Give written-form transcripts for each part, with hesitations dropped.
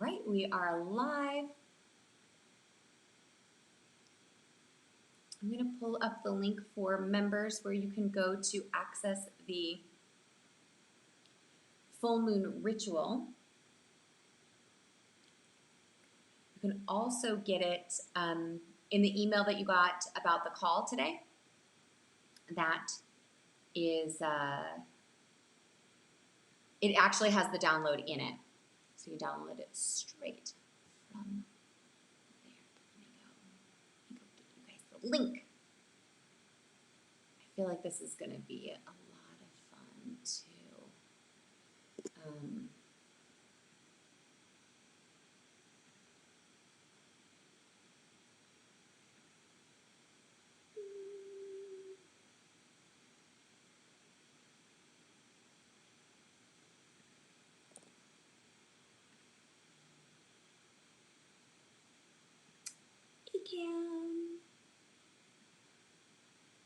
right, we are live. I'm going to pull up the link for members where you can go to access the full moon ritual. You can also get it in the email that you got about the call today. That is, it actually has the download in it. So you download it straight from there. Let me go get you guys the link. I feel like this is going to be a lot of fun too.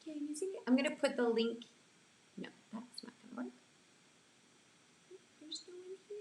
Can you see me? I'm going to put the link. No, that's not going to work. There's no one here.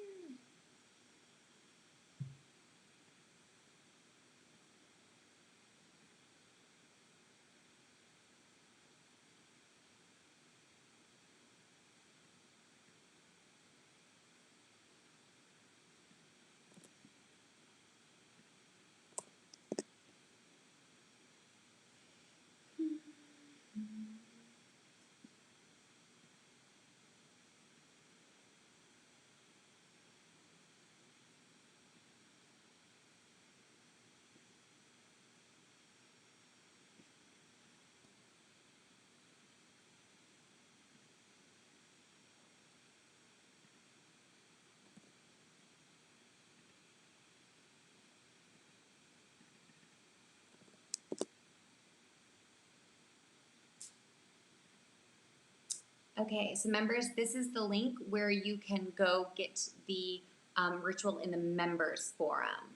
Okay, so members, this is the link where you can go get the ritual in the members forum.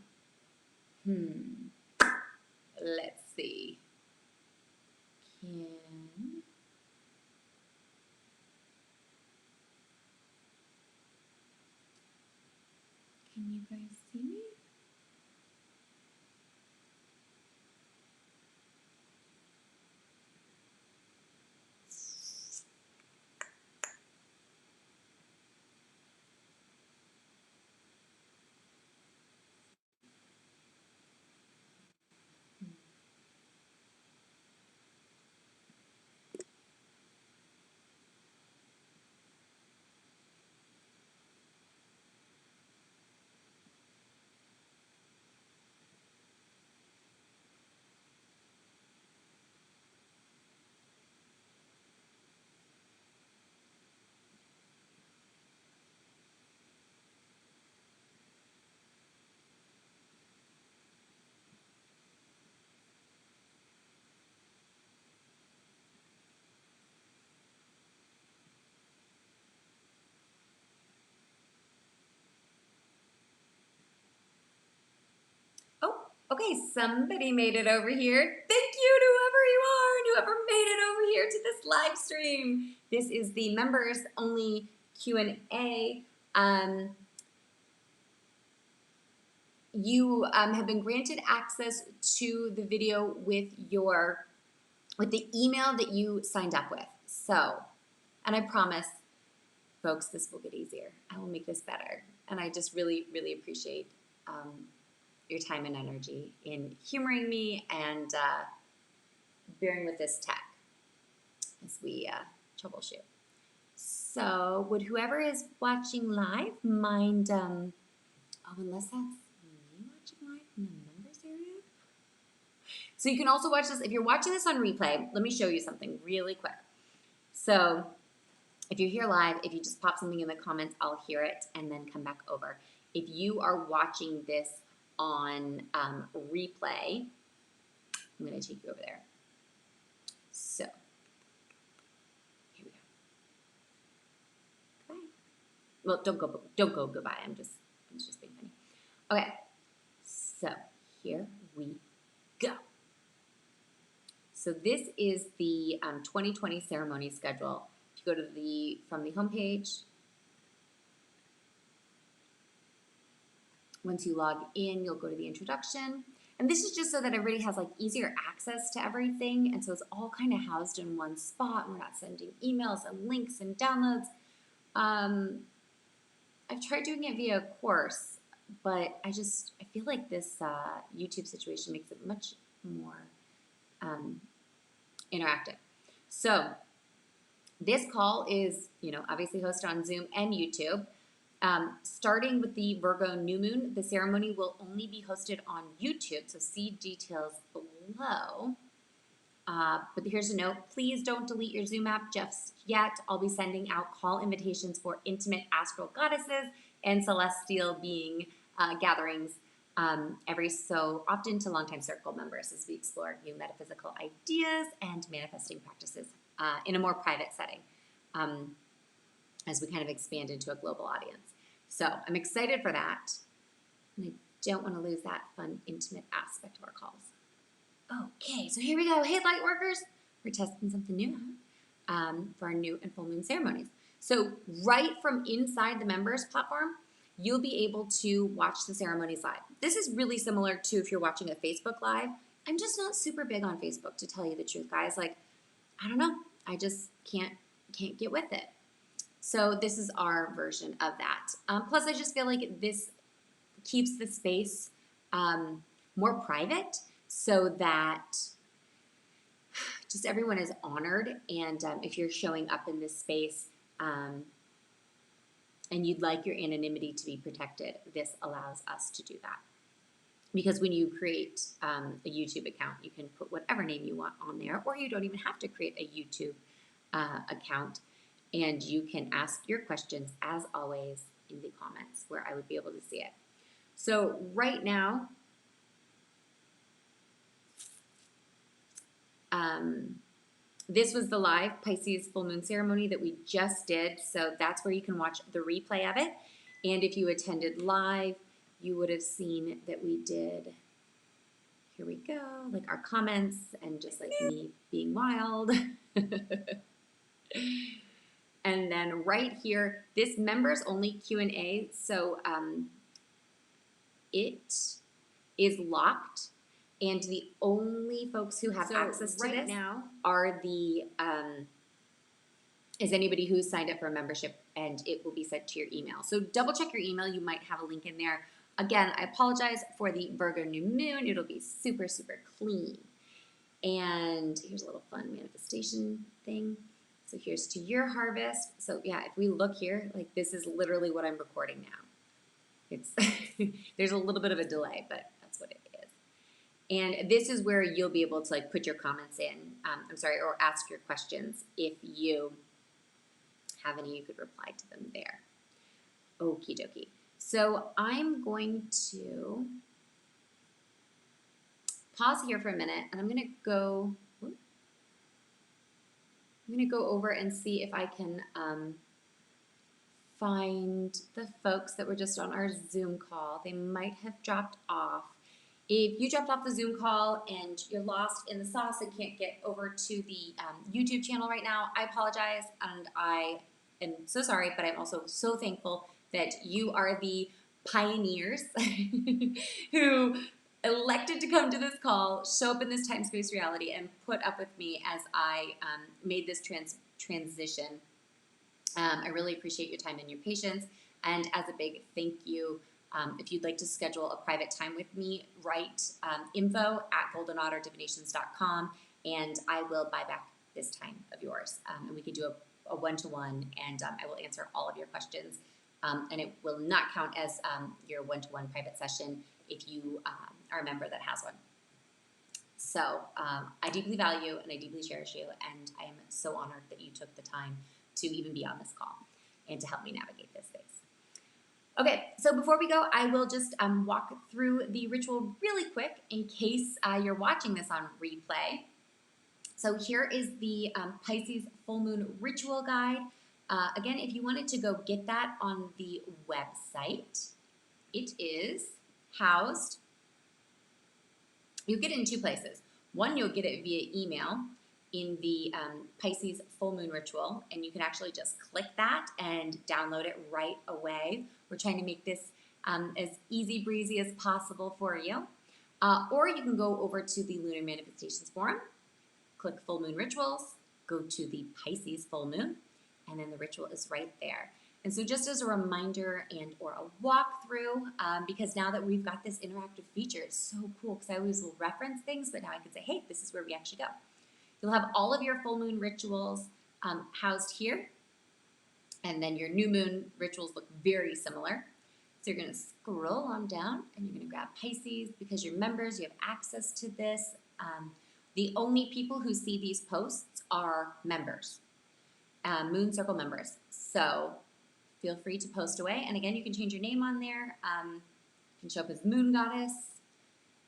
Let's see. Can you guys see me? Oh, okay, somebody made it over here. Thank you to whoever you are and whoever made it over here to this live stream. This is the members only Q&A. You have been granted access to the video with the email that you signed up with. So, and I promise, folks, this will get easier. I will make this better. And I just really, really appreciate your time and energy in humoring me and bearing with this tech as we troubleshoot. So would whoever is watching live mind, oh, unless that's me watching live in the members area? So you can also watch this, if you're watching this on replay, let me show you something really quick. So if you're here live, if you just pop something in the comments, I'll hear it and then come back over. If you are watching this on replay, I'm going to take you over there. So here we go. Goodbye. Well, don't go goodbye. I'm just being funny. Okay. So here we go. So this is the 2020 ceremony schedule. If you go to from the homepage, Once you log in, you'll go to the introduction. And this is just so that everybody has like easier access to everything. And so it's all kind of housed in one spot. We're not sending emails and links and downloads. I've tried doing it via course, but I feel like this YouTube situation makes it much more interactive. So this call is, obviously hosted on Zoom and YouTube. Starting with the Virgo new moon, the ceremony will only be hosted on YouTube, so see details below. But here's a note, please don't delete your Zoom app just yet. I'll be sending out call invitations for intimate astral goddesses and celestial being gatherings every so often to longtime circle members as we explore new metaphysical ideas and manifesting practices in a more private setting as we kind of expand into a global audience. So I'm excited for that, and I don't want to lose that fun, intimate aspect of our calls. Okay, so here we go. Hey, light workers, we're testing something new for our new and full moon ceremonies. So right from inside the members platform, you'll be able to watch the ceremonies live. This is really similar to if you're watching a Facebook Live. I'm just not super big on Facebook, to tell you the truth, guys. Like, I don't know. I just can't get with it. So this is our version of that. Plus, I just feel like this keeps the space more private so that just everyone is honored. And if you're showing up in this space and you'd like your anonymity to be protected, this allows us to do that. Because when you create a YouTube account, you can put whatever name you want on there, or you don't even have to create a YouTube account. And you can ask your questions, as always, in the comments where I would be able to see it. So right now, this was the live Pisces full moon ceremony that we just did. So that's where you can watch the replay of it. And if you attended live, you would have seen that we did, here we go, like our comments and just like me being wild. And then right here, this members only Q&A. So it is locked. And the only folks who have access to this now are is anybody who's signed up for a membership, and it will be sent to your email. So double check your email. You might have a link in there. Again, I apologize for the Virgo new moon. It'll be super, super clean. And here's a little fun manifestation thing. So here's to your harvest. So yeah, if we look here, like this is literally what I'm recording now. It's there's a little bit of a delay, but that's what it is. And this is where you'll be able to like put your comments in, or ask your questions. If you have any, you could reply to them there. Okie dokie. So I'm going to pause here for a minute, and I'm going to go over and see if I can find the folks that were just on our Zoom call. They might have dropped off. If you dropped off the Zoom call and you're lost in the sauce and can't get over to the YouTube channel right now, I apologize, and I am so sorry, but I'm also so thankful that you are the pioneers who elected to come to this call, show up in this time-space reality, and put up with me as I made this transition. I really appreciate your time and your patience, and as a big thank you, if you'd like to schedule a private time with me, write info@goldenotterdivinations.com, and I will buy back this time of yours. And we can do a one-to-one, and I will answer all of your questions. And it will not count as your one-to-one private session if you are a member that has one. So I deeply value and I deeply cherish you, and I am so honored that you took the time to even be on this call and to help me navigate this space. Okay, so before we go, I will just walk through the ritual really quick in case you're watching this on replay. So here is the Pisces full moon ritual guide. Again, if you wanted to go get that on the website, it is housed. You'll get it in two places. One, you'll get it via email in the Pisces full moon ritual, and you can actually just click that and download it right away. We're trying to make this as easy breezy as possible for you. Or you can go over to the Lunar Manifestations Forum, click Full Moon Rituals, go to the Pisces Full Moon, and then the ritual is right there. And so just as a reminder and or a walkthrough, because now that we've got this interactive feature, it's so cool because I always will reference things, but now I can say, hey, this is where we actually go. You'll have all of your full moon rituals housed here, and then your new moon rituals look very similar. So you're going to scroll on down, and you're going to grab Pisces because you're members, you have access to this. The only people who see these posts are members, Moon Circle members. So feel free to post away. And again, you can change your name on there. You can show up as Moon Goddess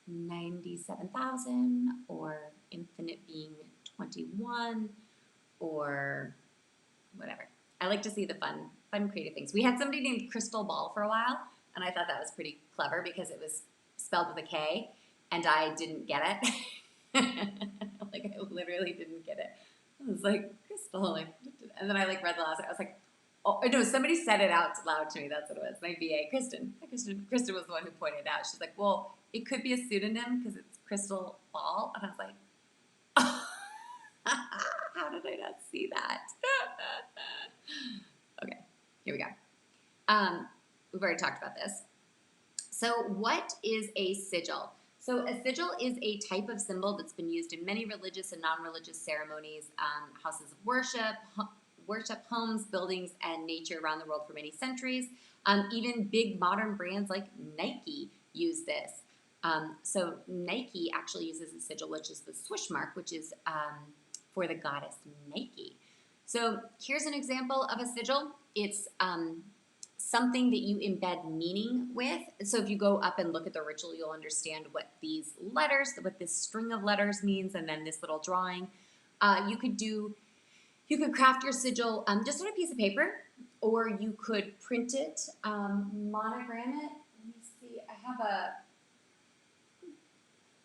97,000 or Infinite Being 21 or whatever. I like to see the fun creative things. We had somebody named Crystal Ball for a while, and I thought that was pretty clever because it was spelled with a K, and I didn't get it. Like, I literally didn't get it. I was like, Crystal, like, and then I like read the last. I was like, oh no! Somebody said it out loud to me. That's what it was. My VA, Kristen. Kristen was the one who pointed it out. She's like, well, it could be a pseudonym because it's Crystal Ball, and I was like, oh, how did I not see that? Okay, here we go. We've already talked about this. So what is a sigil? So a sigil is a type of symbol that's been used in many religious and non-religious ceremonies, houses of worship, homes, buildings, and nature around the world for many centuries. Even big modern brands like Nike use this. So Nike actually uses a sigil, which is the swoosh mark, which is for the goddess Nike. So here's an example of a sigil. It's something that you embed meaning with. So if you go up and look at the ritual, you'll understand what these letters, what this string of letters means, and then this little drawing. You could craft your sigil just on a piece of paper, or you could print it, monogram it. Let me see. I have a.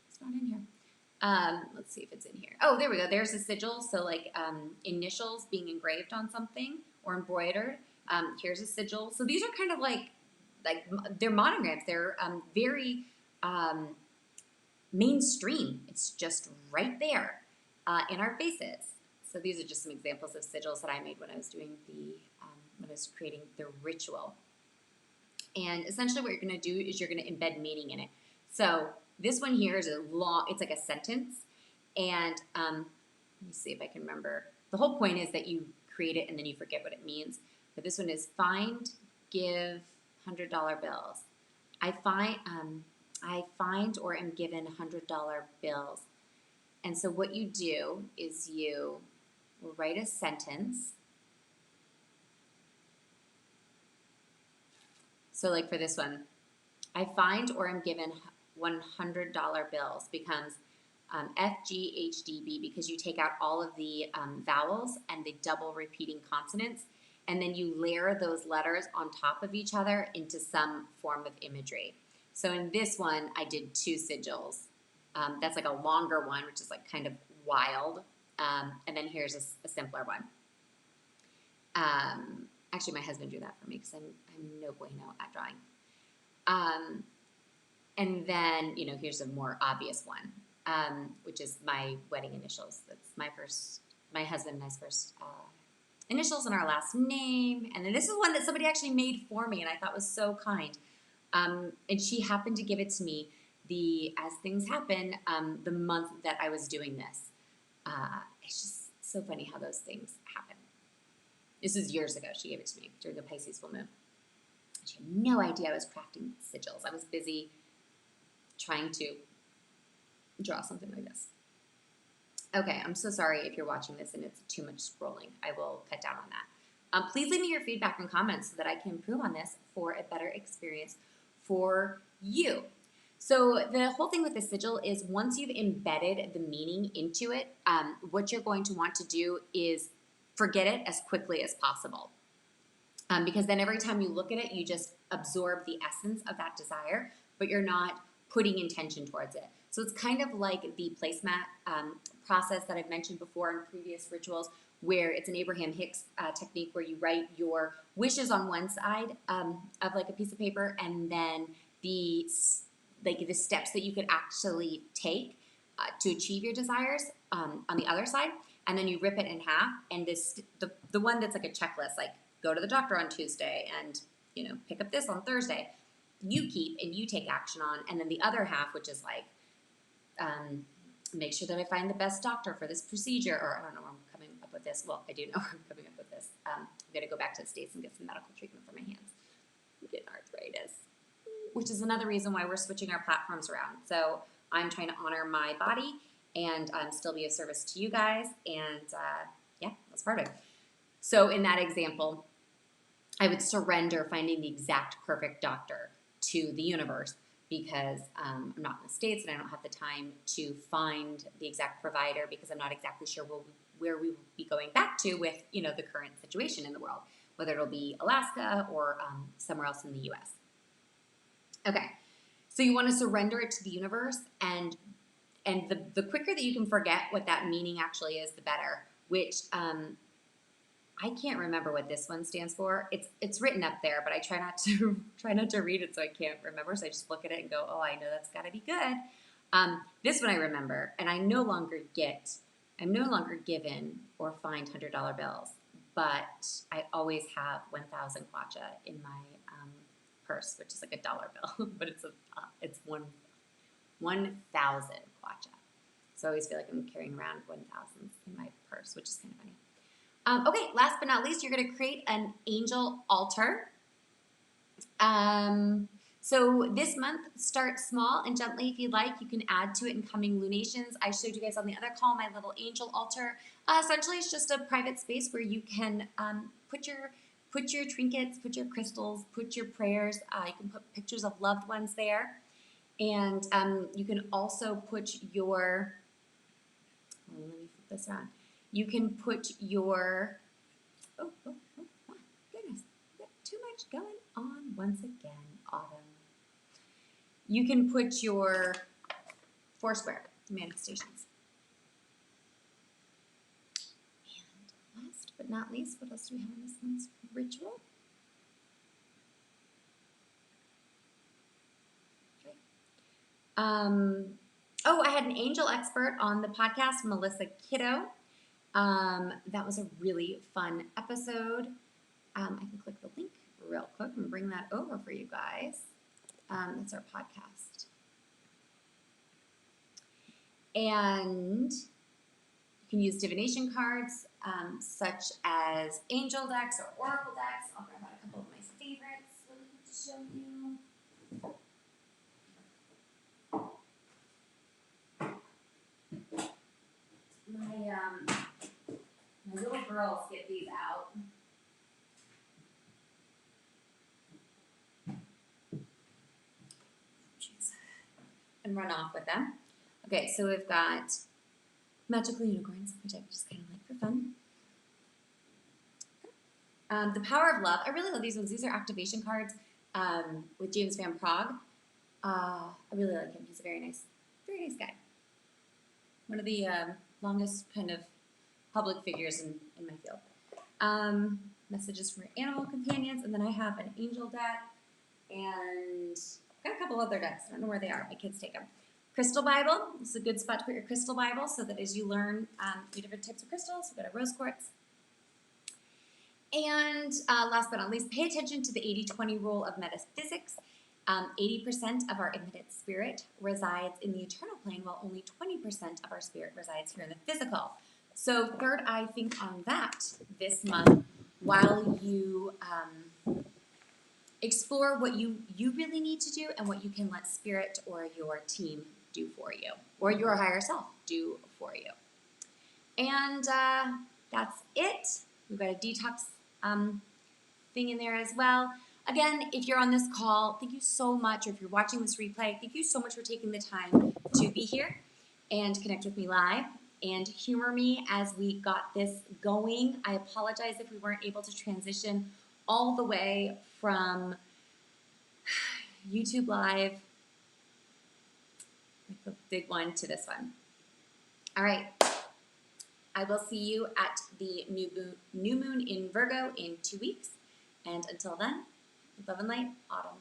It's not in here. Let's see if it's in here. Oh, there we go. There's a sigil. So like initials being engraved on something or embroidered. Here's a sigil. So these are kind of like they're monograms. They're very mainstream. It's just right there in our faces. So these are just some examples of sigils that I made when I was doing when I was creating the ritual. And essentially what you're going to do is you're going to embed meaning in it. So this one here is it's like a sentence. And let me see if I can remember. The whole point is that you create it and then you forget what it means. But this one is find, give $100 bills. I find or am given $100 bills. And so what you do is you will write a sentence. So like for this one, I find or am given $100 bills becomes FGHDB because you take out all of the vowels and the double repeating consonants, and then you layer those letters on top of each other into some form of imagery. So in this one, I did 2 sigils. That's like a longer one, which is like kind of wild. And then here's a simpler one. Actually, my husband drew that for me because I'm no bueno at drawing. And then, here's a more obvious one, which is my wedding initials. That's my husband and I's first initials and our last name. And then this is one that somebody actually made for me and I thought was so kind. And she happened to give it to me as things happen, the month that I was doing this. It's just so funny how those things happen. This was years ago. She gave it to me during the Pisces full moon. She had no idea I was crafting sigils. I was busy trying to draw something like this. Okay, I'm so sorry if you're watching this and it's too much scrolling. I will cut down on that. Please leave me your feedback and comments so that I can improve on this for a better experience for you. So the whole thing with the sigil is once you've embedded the meaning into it, what you're going to want to do is forget it as quickly as possible. Because then every time you look at it, you just absorb the essence of that desire, but you're not putting intention towards it. So it's kind of like the placemat process that I've mentioned before in previous rituals, where it's an Abraham Hicks technique where you write your wishes on one side of like a piece of paper, and then the steps that you could actually take to achieve your desires on the other side, and then you rip it in half. And the one that's like a checklist, like go to the doctor on Tuesday and pick up this on Thursday, you keep and you take action on. And then the other half, which is like make sure that I find the best doctor for this procedure, or I don't know where I'm coming up with this. Well, I do know where I'm coming up with this. I'm going to go back to the States and get some medical treatment for my hands. I'm getting arthritis, which is another reason why we're switching our platforms around. So I'm trying to honor my body and still be of service to you guys. And yeah, that's part of it. So in that example, I would surrender finding the exact perfect doctor to the universe, because I'm not in the States and I don't have the time to find the exact provider, because I'm not exactly sure where we will be going back to with the current situation in the world, whether it'll be Alaska or somewhere else in the U.S. Okay, so you want to surrender it to the universe, and the quicker that you can forget what that meaning actually is, the better. Which I can't remember what this one stands for. It's written up there, but I try not to read it, so I can't remember. So I just look at it and go, oh, I know that's got to be good. This one I remember, and I'm no longer given or find $100 bills, but I always have 1,000 kwacha in my purse, which is like $1 bill, but it's 1,000 kwacha. So I always feel like I'm carrying around 1,000 in my purse, which is kind of funny. Okay, last but not least, you're going to create an angel altar. So this month, start small and gently if you'd like. You can add to it in coming lunations. I showed you guys on the other call my little angel altar. Essentially, it's just a private space where you can put your trinkets, put your crystals, put your prayers. You can put pictures of loved ones there. And you can also put your, let me flip this around. You can put your, oh, goodness, got too much going on once again, Autumn. You can put your Foursquare manifestations. And last but not least, what else do we have in this month's ritual? Okay. I had an angel expert on the podcast, Melissa Kiddo. That was a really fun episode. I can click the link real quick and bring that over for you guys. That's our podcast. And you can use divination cards, such as angel decks or oracle decks. I'll grab out a couple of my favorites really quick to show you. My little girls get these out. And run off with them. Okay, so we've got magical unicorns, which I just kind of like for fun. The Power of Love. I really love these ones. These are activation cards with James Van Prague. I really like him. He's a very nice guy. One of the longest kind of public figures in my field. Messages from your animal companions, and then I have an angel deck, and I've got a couple other decks. I don't know where they are. My kids take them. Crystal Bible. This is a good spot to put your crystal Bible, so that as you learn 3 different types of crystals, we've got a rose quartz. And last but not least, pay attention to the 80-20 rule of metaphysics. 80% of our infinite spirit resides in the eternal plane, while only 20% of our spirit resides here in the physical. So third eye, think on that this month while you explore what you really need to do and what you can let spirit or your team do for you, or your higher self do for you. And that's it. We've got a detox thing in there as well. Again, if you're on this call, thank you so much. Or if you're watching this replay, thank you so much for taking the time to be here and connect with me live and humor me as we got this going. I apologize if we weren't able to transition all the way from YouTube Live, like the big one, to this one. All right. I will see you at the new moon in Virgo in 2 weeks. And until then, love and light, Autumn.